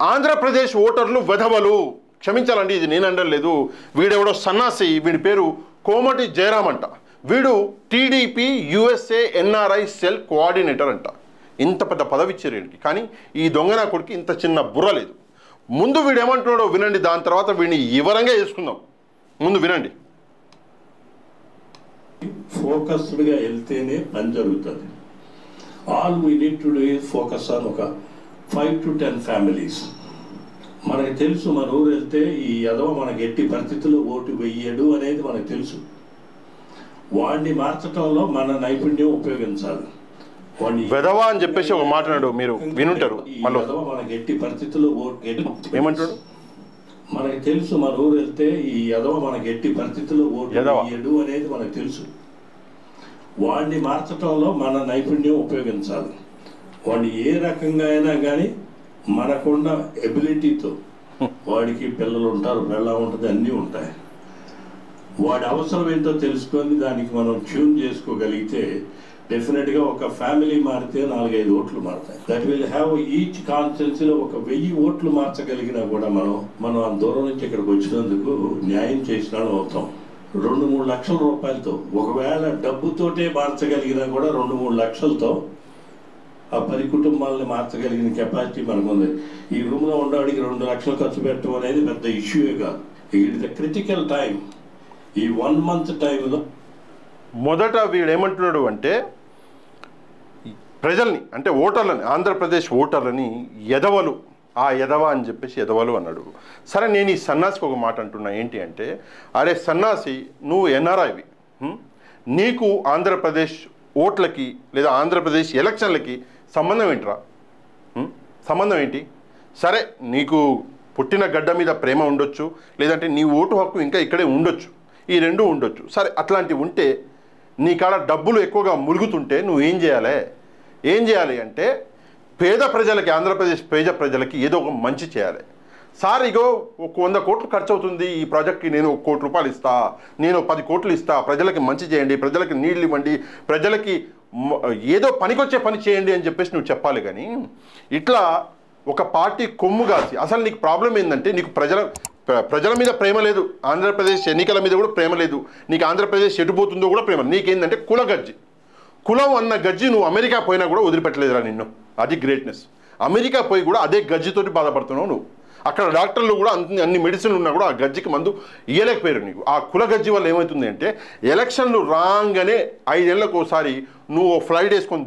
ఆంధ్రప్రదేశ్ ఓటర్లు వెధవలు. క్షమించాలండి, ఇది నేను అనలేదు. వీడెవడో సన్నాసి, వీడి పేరు కోమటి జయరామ్ అంట. వీడు TDP USA NRI cell coordinator అంట. ఇంత పెద్ద పదవి ఇచ్చారు వీడికి. కానీ ఈ దొంగనా కొడుకు ఇంత చిన్న బుర్ర లేదు. ముందు వీడు ఏమంటున్నాడో వినండి, దాని తర్వాత వీడిని వివరంగా చేసుకుందాం. ముందు వినండి. ఫోకస్డ్గా వెళ్తేనే పని జరుగుతుంది. All we need to do is focus on ఒక 5 to 10 ఫ్యామిలీస్. మనకి తెలుసు, మన ఊరు వెళ్తే ఈ ఎదవ మనకి ఎట్టి పరిస్థితుల్లో ఓటు వెయ్యడు అనేది మనకు తెలుసు. వాడిని మార్చడంలో మన నైపుణ్యం ఉపయోగించాలి. వెధవా అని చెప్పేసి ఒక మాట్లాడు, మీరు వినుంటారు. మనకి ఎట్టి పరిస్థితుల్లో ఓటు ఏమంటాడు? మనకి తెలుసు, మన ఊరు వెళ్తే ఈ ఎదవ మనకి ఎట్టి పరిస్థితుల్లో ఓటు వెయ్యడు అనేది మనకు తెలుసు. వాడిని మార్చడంలో మన నైపుణ్యం ఉపయోగించాలి. వాడిని ఏ రకంగా అయినా కానీ మనకున్న ఎబిలిటీతో, వాడికి పిల్లలు ఉంటారు, పిల్ల ఉంటుంది, అన్నీ ఉంటాయి. వాడి అవసరం ఏంటో తెలుసుకొని దానికి మనం ట్యూన్ చేసుకోగలిగితే డెఫినెట్గా ఒక ఫ్యామిలీ మారితే 4-5 ఓట్లు మారుతాయి. దట్ విల్ హ్యావ్ ఈచ్ కాన్స్టిట్యున్సీలో ఒక 1000 ఓట్లు మార్చగలిగినా కూడా మనం ఆ దూరం నుంచి ఇక్కడికి వచ్చినందుకు న్యాయం చేసిన అవుతాం. 2-3 లక్షల రూపాయలతో, ఒకవేళ డబ్బుతోటే మార్చగలిగినా కూడా 2-3 లక్షలతో ఆ 10 కుటుంబాలని మార్చగలిగిన కెపాసిటీ మనకుంది. ఈ రూమ్లో ఉండడానికి 2 లక్షలు ఖర్చు పెట్టడం అనేది పెద్ద ఇష్యూయే కాదు. It is the critical time. ఈ 1 month టైంలో మొదట వీడు ఏమంటున్నాడు అంటే, ప్రజల్ని అంటే ఓటర్లని, ఆంధ్రప్రదేశ్ ఓటర్లని ఎదవలు, ఆ ఎదవ అని చెప్పేసి ఎదవలు అన్నాడు. సరే, నేను ఈ సన్నాసికి ఒక మాట అంటున్నా. ఏంటి అంటే, అరే సన్నాసి, నువ్వు ఎన్ఆర్ఐవి, నీకు ఆంధ్రప్రదేశ్ ఓట్లకి లేదా ఆంధ్రప్రదేశ్ ఎలక్షన్లకి సంబంధం ఏంటిరా? సంబంధం ఏంటి? సరే, నీకు పుట్టిన గడ్డ మీద ప్రేమ ఉండొచ్చు, లేదంటే నీ ఓటు హక్కు ఇంకా ఇక్కడే ఉండొచ్చు, ఈ రెండు ఉండొచ్చు. సరే, అట్లాంటివి ఉంటే నీ కాడ డబ్బులు ఎక్కువగా మురుగుతుంటే నువ్వు ఏం చేయాలి అంటే, పేద ప్రజలకి, ఆంధ్రప్రదేశ్ పేద ప్రజలకి ఏదో ఒక మంచి చేయాలి. సార్, ఇగో 100 కోట్లు ఖర్చు అవుతుంది ఈ ప్రాజెక్ట్కి, నేను 1 కోటి రూపాయలు ఇస్తా, నేను 10 కోట్లు ఇస్తా, ప్రజలకి మంచి చేయండి, ప్రజలకి నీళ్ళు ఇవ్వండి, ప్రజలకి ఏదో పనికొచ్చే పని చేయండి అని చెప్పేసి నువ్వు చెప్పాలి. కానీ ఇట్లా ఒక పార్టీ కొమ్ము కాసి, అసలు నీకు ప్రాబ్లం ఏంటంటే, నీకు ప్రజల మీద ప్రేమ లేదు, ఆంధ్రప్రదేశ్ ఎన్నికల మీద కూడా ప్రేమ లేదు, నీకు ఆంధ్రప్రదేశ్ ఎటుపోతుందో కూడా ప్రేమ. నీకేంటంటే కుల గజ్జి, కులం అన్న గజ్జి నువ్వు అమెరికా పోయినా కూడా వదిలిపెట్టలేదురా నిన్ను. అది గ్రేట్నెస్. అమెరికా పోయి కూడా అదే గజ్జితోటి బాధపడుతున్నావు నువ్వు. అక్కడ డాక్టర్లు కూడా అన్ని మెడిసిన్లు ఉన్నా కూడా ఆ గజ్జికి మందు ఇయ్యలేకపోయారు నీకు. ఆ కుల గజ్జి వల్ల ఏమవుతుంది అంటే, ఎలక్షన్లు రాగానే 5 ఏళ్లకు ఒకసారి నువ్వు ఫ్లైట్ వేసుకొని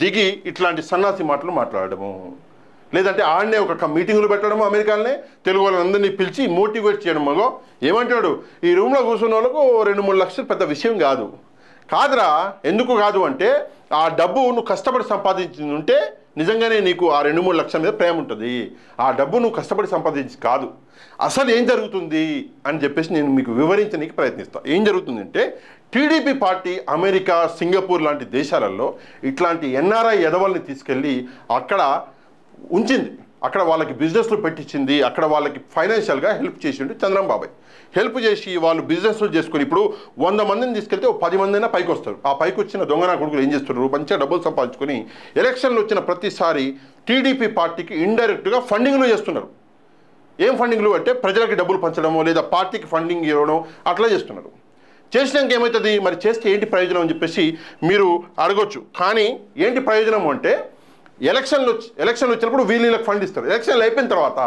దిగి ఇట్లాంటి సన్నాసి మాటలు మాట్లాడము, లేదంటే ఆడనే ఒక మీటింగులు పెట్టడము, అమెరికాలోనే తెలుగు వాళ్ళందరినీ పిలిచి మోటివేట్ చేయడం. మగో ఏమంటాడు, ఈ రూమ్లో కూర్చున్న వాళ్ళకు 2-3 లక్షలు పెద్ద విషయం కాదురా. ఎందుకు కాదు అంటే, ఆ డబ్బు నువ్వు కష్టపడి సంపాదించింది ఉంటే నిజంగానే నీకు ఆ 2-3 లక్షల మీద ప్రేమ ఉంటుంది. ఆ డబ్బు నువ్వు కష్టపడి సంపాదించి కాదు. అసలు ఏం జరుగుతుంది అని చెప్పేసి నేను మీకు వివరించడానికి ప్రయత్నిస్తాను. ఏం జరుగుతుందంటే, టీడీపీ పార్టీ అమెరికా, సింగపూర్ లాంటి దేశాలలో ఇట్లాంటి ఎన్ఆర్ఐ ఎదవల్ని తీసుకెళ్ళి అక్కడ ఉంచింది. అక్కడ వాళ్ళకి బిజినెస్లు పెట్టించింది, అక్కడ వాళ్ళకి ఫైనాన్షియల్గా హెల్ప్ చేసిండు చంద్రబాబు బాబాయ్. హెల్ప్ చేసి వాళ్ళు బిజినెస్లు చేసుకొని ఇప్పుడు 100 మందిని తీసుకెళ్తే 10 మంది అయినా పైకి వస్తారు. ఆ పైకి వచ్చిన దొంగనా కొడుకులు ఏం చేస్తున్నారు, మంచిగా డబ్బులు సంపాదించుకొని ఎలక్షన్లు వచ్చిన ప్రతిసారి టీడీపీ పార్టీకి ఇండైరెక్ట్గా ఫండింగ్లు చేస్తున్నారు. ఏం ఫండింగ్లు అంటే, ప్రజలకి డబ్బులు పంచడమో లేదా పార్టీకి ఫండింగ్ ఇవ్వడం అట్లా చేస్తున్నారు. చేసినాక ఏమవుతుంది, మరి చేస్తే ఏంటి ప్రయోజనం అని చెప్పేసి మీరు అడగొచ్చు. కానీ ఏంటి ప్రయోజనం అంటే, ఎలక్షన్ వచ్చినప్పుడు వీళ్ళకి ఫండ్ ఇస్తారు. ఎలక్షన్లు అయిపోయిన తర్వాత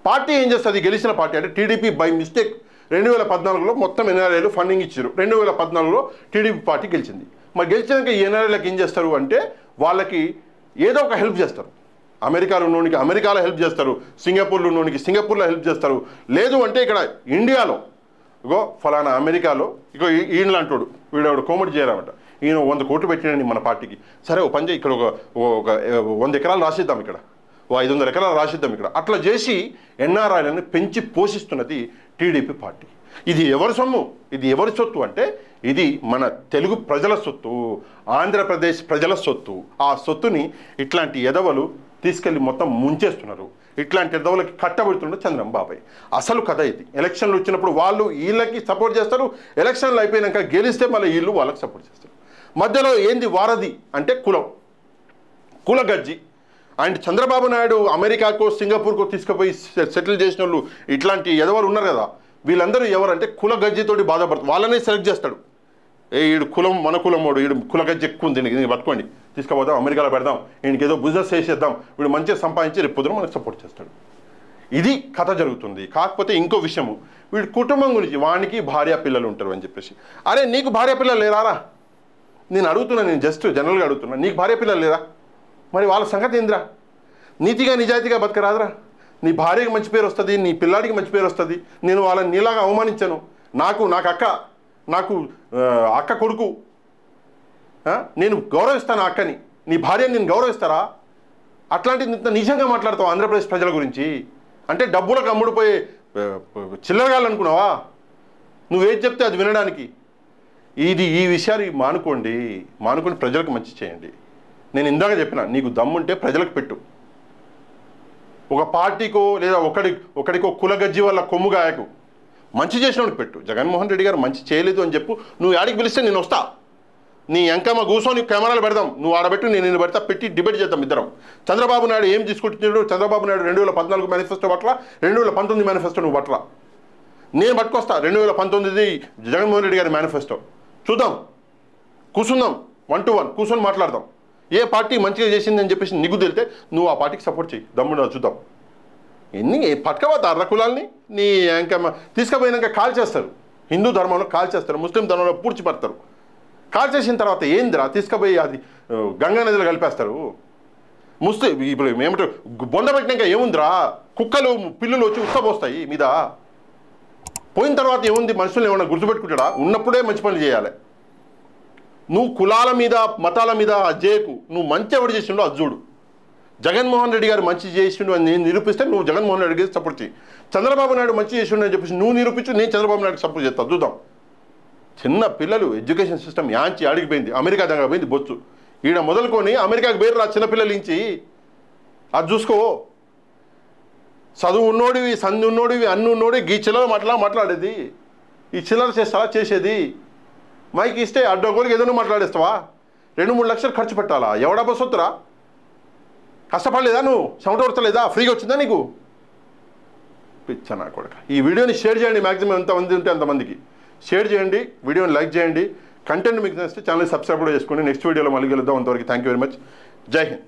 పార్టీ ఏం చేస్తుంది, గెలిచిన పార్టీ అంటే టీడీపీ బై మిస్టేక్ 2014లో మొత్తం ఎన్ఆర్ఐలు ఫండింగ్ ఇచ్చారు. 2014లో టీడీపీ పార్టీ గెలిచింది. మరి గెలిచినాక ఈ ఎన్ఆర్ఐలకు ఏం చేస్తారు అంటే, వాళ్ళకి ఏదో ఒక హెల్ప్ చేస్తారు. అమెరికాలో ఉన్నోనికి అమెరికాలో హెల్ప్ చేస్తారు, సింగపూర్లో ఉన్నోనికి సింగపూర్లో హెల్ప్ చేస్తారు. లేదు అంటే ఇక్కడ ఇండియాలో ఇగో ఫలానా అమెరికాలో ఇగో ఈయన లాంటోడు, వీడవాడు కోమటి జయరామట, ఈయన 100 కోట్లు పెట్టినండి మన పార్టీకి. సరే, ఓ పని చేయి, ఇక్కడ ఒక 100 ఎకరాలు రాసిద్దాం, ఇక్కడ 500 ఎకరాలు రాసిద్దాం ఇక్కడ. అట్లా చేసి ఎన్ఆర్ఐలను పెంచి పోషిస్తున్నది టీడీపీ పార్టీ. ఇది ఎవరి సొమ్ము, ఇది ఎవరి సొత్తు అంటే, ఇది మన తెలుగు ప్రజల సొత్తు, ఆంధ్రప్రదేశ్ ప్రజల సొత్తు. ఆ సొత్తుని ఇట్లాంటి ఎదవలు తీసుకెళ్ళి మొత్తం ముంచేస్తున్నారు. ఇట్లాంటి ఎదవలకి కట్టబడుతుండే చంద్రబాబు బాబాయ్. అసలు కథ ఇది. ఎలక్షన్లు వచ్చినప్పుడు వాళ్ళు వీళ్ళకి సపోర్ట్ చేస్తారు, ఎలక్షన్లు అయిపోయాక గెలిస్తే మళ్ళీ వీళ్ళు వాళ్ళకి సపోర్ట్ చేస్తారు. మధ్యలో ఏంది వారధి అంటే కుల గజ్జి. అండ్ చంద్రబాబు నాయుడు అమెరికాకో సింగపూర్కో తీసుకుపోయి సెటిల్ చేసిన వాళ్ళు ఇట్లాంటి ఎదవలు ఉన్నారు కదా, వీళ్ళందరూ ఎవరంటే కుల గజ్జితోటి బాధపడుతుంది. వాళ్ళనే సెలెక్ట్ చేస్తాడు. ఈడు కులం మన కులం వాడు, ఈడు కుల గజ్జి ఎక్కువ ఉంది, దీనికి పట్టుకోండి తీసుకుపోదాం అమెరికాలో పెడదాం, ఈయనకి ఏదో బిజినెస్ చేసేద్దాం, వీడు మంచిగా సంపాదించి రేపు పొద్దున మనకు సపోర్ట్ చేస్తాడు. ఇది కథ జరుగుతుంది. కాకపోతే ఇంకో విషయము, వీడి కుటుంబం గురించి, వానికి భార్య పిల్లలు ఉంటారు అని చెప్పేసి. అరే నీకు భార్య పిల్లలు లేరారా? నేను అడుగుతున్నా, నేను జస్ట్ జనరల్గా అడుగుతున్నా, నీకు భార్య పిల్లలు లేరా? మరి వాళ్ళ సంగతి ఏందిరా? నీతిగా నిజాయితీగా బతకరాదురా? నీ భార్యకి మంచి పేరు వస్తుంది, నీ పిల్లాడికి మంచి పేరు వస్తుంది. నేను వాళ్ళని నీలాగా అవమానించాను, నాకు అక్క కొడుకు, నేను గౌరవిస్తాను అక్కని, నీ భార్యని నేను గౌరవిస్తారా? అట్లాంటిది ఇంత నిజంగా మాట్లాడతావు ఆంధ్రప్రదేశ్ ప్రజల గురించి అంటే డబ్బులకు అమ్ముడుపోయే చిల్లరగాలనుకున్నావా? నువ్వేది చెప్తే అది వినడానికి. ఈ విషయాలు మానుకొని ప్రజలకు మంచి చేయండి. నేను ఇందాక చెప్పిన, నీకు దమ్ముంటే ప్రజలకు పెట్టు. ఒక పార్టీకో లేదా ఒకడికో కులగజ్జి వల్ల కొమ్ముగాయకు మంచి చేసినోడికి పెట్టు. జగన్మోహన్ రెడ్డి గారు మంచి చేయలేదు అని చెప్పు, నువ్వు ఆడికి పిలిస్తే నేను వస్తా, నీ ఎంకమ్మ కూర్చొని కెమెరాలు పెడదాం, నువ్వు ఆడబెట్టు, నేను పెడతా, పెట్టి డిబేట్ చేద్దాం ఇద్దరం. చంద్రబాబు నాయుడు ఏం తీసుకుంటున్నాడు? చంద్రబాబు నాయుడు 2014 మేనిఫెస్టో పట్ల, 2019 మేనిఫెస్టో నువ్వు పట్ల, నేను పట్టుకొస్తా 2019 జగన్మోహన్ రెడ్డి గారి మేనిఫెస్టో. చూద్దాం, కూర్చుందాం, 1 to 1 కూర్చొని మాట్లాడదాం. ఏ పార్టీ మంచిగా చేసిందని చెప్పేసి నీకు తెలితే నువ్వు ఆ పార్టీకి సపోర్ట్ చేయి, దమ్ముడు చూద్దాం. పట్టుకపోతారు కులాల్ని, నీ ఎంకమ్మ తీసుకుపోయినాక కాల్ చేస్తారు. హిందూ ధర్మంలో కాల్ చేస్తారు, ముస్లిం ధర్మంలో పూడ్చిపడతారు. కాల్ చేసిన తర్వాత ఏందిరా తీసుకుపోయి అది గంగా నదిలో కలిపేస్తారు. ఇప్పుడు ఏమంటారు, బొంద పెట్టినాక ఏముందిరా, కుక్కలు పిల్లులు వచ్చి ఉత్తపోస్తాయి మీద. పోయిన తర్వాత ఏముంది, మనుషులు ఏమన్నా గుర్తుపెట్టుకుంటాడా? ఉన్నప్పుడే మంచి పనులు చేయాలి. నువ్వు కులాల మీద మతాల మీద అజేకు, నువ్వు మంచి ఎవడు చేసిండో అది చూడు. జగన్మోహన్ రెడ్డి గారు మంచి చేసిండు అని నేను నిరూపిస్తే నువ్వు జగన్మోహన్ రెడ్డి గారికి సపోర్ట్ చేయి. చంద్రబాబు నాయుడు మంచి చేసిండు అని చెప్పేసి నువ్వు నిరూపించు, నేను చంద్రబాబు నాయుడుకి సపోర్ట్ చేస్తాను. చూద్దాం. చిన్న పిల్లలు ఎడ్యుకేషన్ సిస్టమ్ యాంచి అడిగిపోయింది, అమెరికా దగ్గర పోయింది బొచ్చు. ఈడ మొదలుకొని అమెరికాకు పేరు రా చిన్నపిల్లలు ఇంచి, అది చూసుకో. చదువు ఉన్నోడివి, సంధి ఉన్నోడివి, అన్ని ఉన్నోడివి ఈ చిల్లర మాట్లాడేది, ఈ చిల్లర చేసేది. మైకి ఇస్తే అడ్డగోలికి ఏదైనా మాట్లాడేస్తావా? 2-3 లక్షలు ఖర్చు పెట్టాలా? ఎవడా బస్సు వద్దురా? కష్టపడలేదా? నువ్వు చెమట కొడతలేదా? ఫ్రీగా వచ్చిందా నీకు? పిచ్చనా కొడుక. ఈ వీడియోని షేర్ చేయండి, మ్యాక్సిమం ఎంతమంది ఉంటే అంతమందికి షేర్ చేయండి, వీడియోని లైక్ చేయండి. కంటెంట్ మీకు నచ్చితే ఛానల్ సబ్స్క్రైబ్ కూడా చేసుకోండి. నెక్స్ట్ వీడియోలో మళ్ళీ కలుద్దాం. అంతవరకు థ్యాంక్ యూ వెరీ మచ్. జై హింద్.